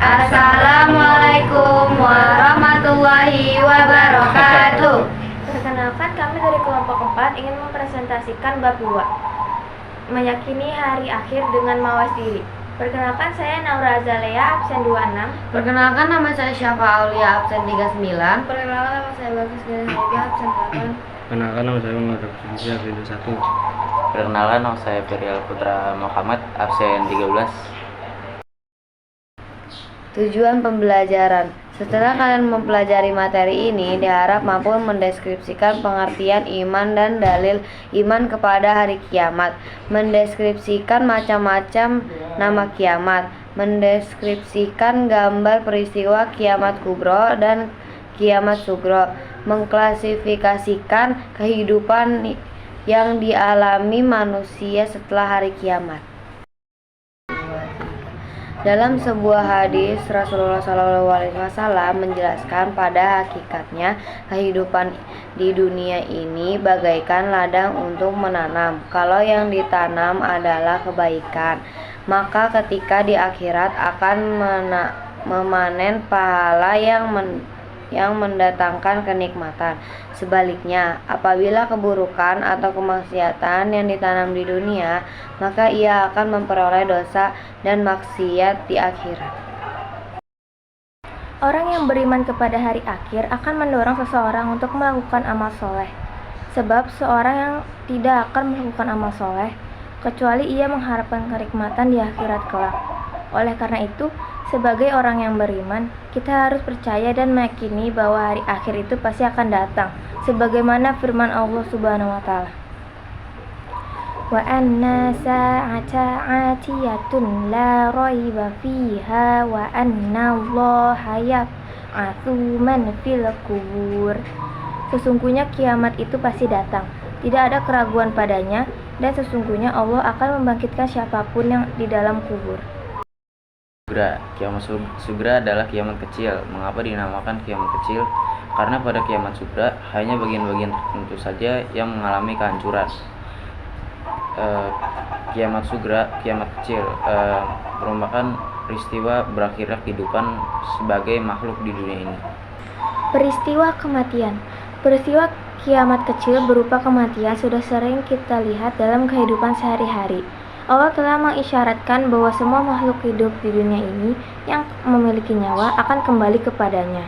Assalamualaikum warahmatullahi wabarakatuh. Perkenalkan, kami dari kelompok 4 ingin mempresentasikan bab 2, meyakini hari akhir dengan mawas diri. Perkenalkan, saya Naura Azalea, absen 26. Perkenalkan, nama saya Syafa Aulia, absen 39. Perkenalkan, nama saya Bagus Gana Haiga, absen 8. Perkenalkan, nama saya Muhammad Raffi, absen 1. Perkenalkan, nama saya Ferial Putra Muhammad, absen 13. Tujuan pembelajaran. Setelah kalian mempelajari materi ini, diharap mampu mendeskripsikan pengertian iman dan dalil iman kepada hari kiamat, mendeskripsikan macam-macam nama kiamat, mendeskripsikan gambar peristiwa kiamat kubro dan kiamat sugro, mengklasifikasikan kehidupan yang dialami manusia setelah hari kiamat. Dalam sebuah hadis, Rasulullah SAW menjelaskan pada hakikatnya kehidupan di dunia ini bagaikan ladang untuk menanam. Kalau yang ditanam adalah kebaikan, maka ketika di akhirat akan memanen pahala yang mendatangkan kenikmatan. Sebaliknya, apabila keburukan atau kemaksiatan yang ditanam di dunia, maka ia akan memperoleh dosa dan maksiat di akhirat. Orang yang beriman kepada hari akhir akan mendorong seseorang untuk melakukan amal soleh. Sebab seorang yang tidak akan melakukan amal soleh kecuali ia mengharapkan kenikmatan di akhirat kelak. Oleh karena itu, sebagai orang yang beriman, kita harus percaya dan meyakini bahwa hari akhir itu pasti akan datang, sebagaimana firman Allah Subhanahu wa taala. Wa anna sa'ata 'atiyatun la raiba fiha wa anna Allaha yab'atsu man fil qubur. Sesungguhnya kiamat itu pasti datang, tidak ada keraguan padanya, dan sesungguhnya Allah akan membangkitkan siapapun yang di dalam kubur. Kiamat sugra adalah kiamat kecil. Mengapa dinamakan kiamat kecil? Karena pada kiamat sugra hanya bagian-bagian tertentu saja yang mengalami kehancuran. Kiamat sugra, kiamat kecil, merupakan peristiwa berakhirnya kehidupan sebagai makhluk di dunia ini. Peristiwa kematian. Peristiwa kiamat kecil berupa kematian sudah sering kita lihat dalam kehidupan sehari-hari. Allah telah mengisyaratkan bahwa semua makhluk hidup di dunia ini yang memiliki nyawa akan kembali kepadanya.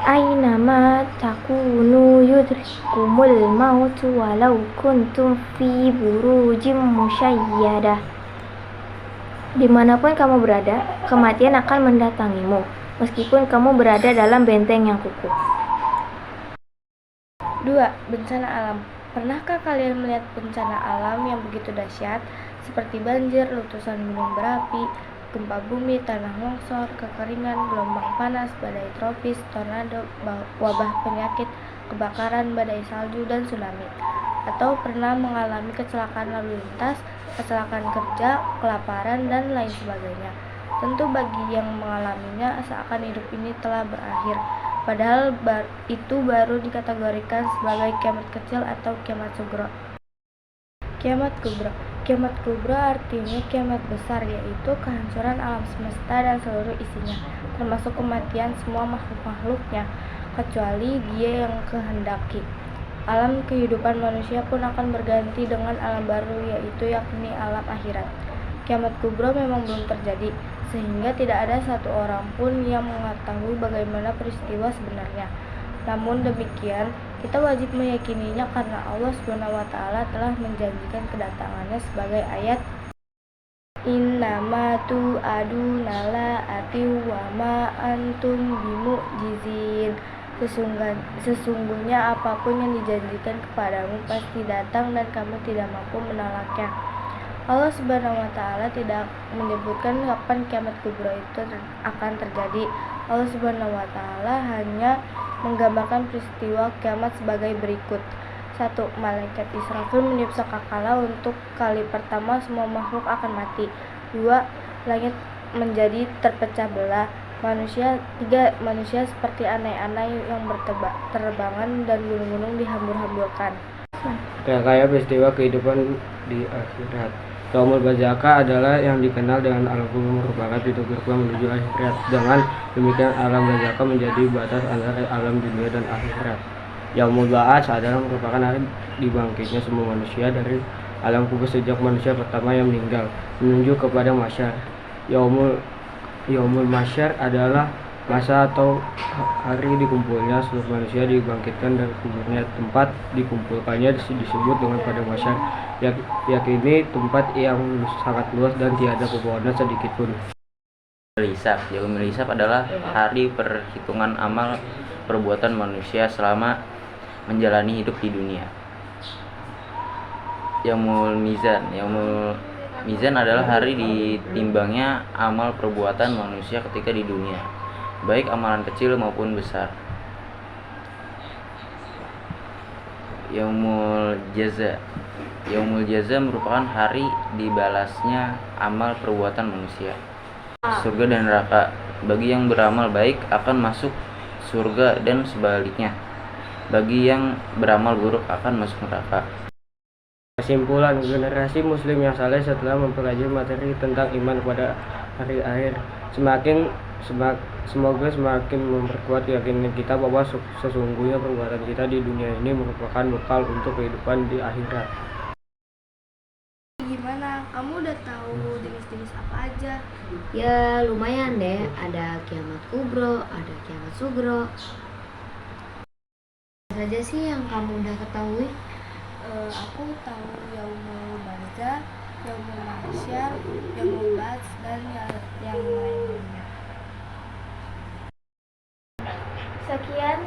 Ainama takunu yudrikumul mautu walau kuntum fi burujim musyayyadah. Dimanapun kamu berada, kematian akan mendatangimu, meskipun kamu berada dalam benteng yang kukuh. 2. Bencana alam. Pernahkah kalian melihat bencana alam yang begitu dahsyat seperti banjir, letusan gunung berapi, gempa bumi, tanah longsor, kekeringan, gelombang panas, badai tropis, tornado, wabah penyakit, kebakaran, badai salju, dan tsunami? Atau pernah mengalami kecelakaan lalu lintas, kecelakaan kerja, kelaparan, dan lain sebagainya? Tentu bagi yang mengalaminya seakan hidup ini telah berakhir, padahal itu baru dikategorikan sebagai kiamat kecil atau kiamat sugro. Kiamat kubro. Kiamat kubro artinya kiamat besar, yaitu kehancuran alam semesta dan seluruh isinya, termasuk kematian semua makhluk-makhluknya, kecuali dia yang kehendaki. Alam kehidupan manusia pun akan berganti dengan alam baru, yaitu yakni alam akhirat. Kiamat kubro memang belum terjadi, sehingga tidak ada satu orang pun yang mengetahui bagaimana peristiwa sebenarnya. Namun demikian, kita wajib meyakininya karena Allah SWT telah menjanjikan kedatangannya sebagai ayat Innama tu'aduna la'atiu wa ma antum bimu'jizin. Sesungguhnya apapun yang dijanjikan kepadamu pasti datang dan kamu tidak mampu menolaknya. Allah Subhanahu wa taala tidak menyebutkan kapan kiamat kubro itu akan terjadi. Allah Subhanahu wa taala hanya menggambarkan peristiwa kiamat sebagai berikut. 1. Malaikat Israfil meniup sangkakala untuk kali pertama semua makhluk akan mati. 2. Langit menjadi terpecah belah. 3. Manusia seperti anai-anai yang berterbangan dan gunung-gunung dihambur-hamburkan. Rangkaian peristiwa kehidupan di akhirat. Yaumul Barzakh adalah yang dikenal dengan alam kubur, merupakan pintu gerbang menuju akhirat. Dengan demikian alam barzakh menjadi batas antara alam dunia dan akhirat. Yaumul Ba'ats adalah merupakan hari dibangkitnya semua manusia dari alam kubur sejak manusia pertama yang meninggal menuju kepada masyar. Yaumul Masyar adalah masa atau hari dikumpulnya seluruh manusia dibangkitkan dari kuburnya. Tempat dikumpulkannya disebut dengan pada masyar, yakini tempat yang sangat luas dan tiada pepohonan sedikit pun. Yaumul Hisab adalah hari perhitungan amal perbuatan manusia selama menjalani hidup di dunia. Yaumul Mizan adalah hari ditimbangnya amal perbuatan manusia ketika di dunia, baik amalan kecil maupun besar. Yaumul Jaza merupakan hari dibalasnya amal perbuatan manusia. Surga dan neraka. Bagi yang beramal baik akan masuk surga dan sebaliknya. Bagi yang beramal buruk akan masuk neraka. Kesimpulan, generasi muslim yang saleh setelah mempelajari materi tentang iman pada hari akhir semoga semakin memperkuat keyakinan kita bahwa sesungguhnya perbuatan kita di dunia ini merupakan bekal untuk kehidupan di akhirat. Gimana? Kamu udah tahu jenis-jenis apa aja? Ya lumayan deh, ada kiamat kubro, ada kiamat sugro. Apa saja sih yang kamu udah ketahui? Aku tahu Yaumul Barzakh, Yaumul Mahsyar, Yaumul Ba'ats, dan yang lainnya. Sekian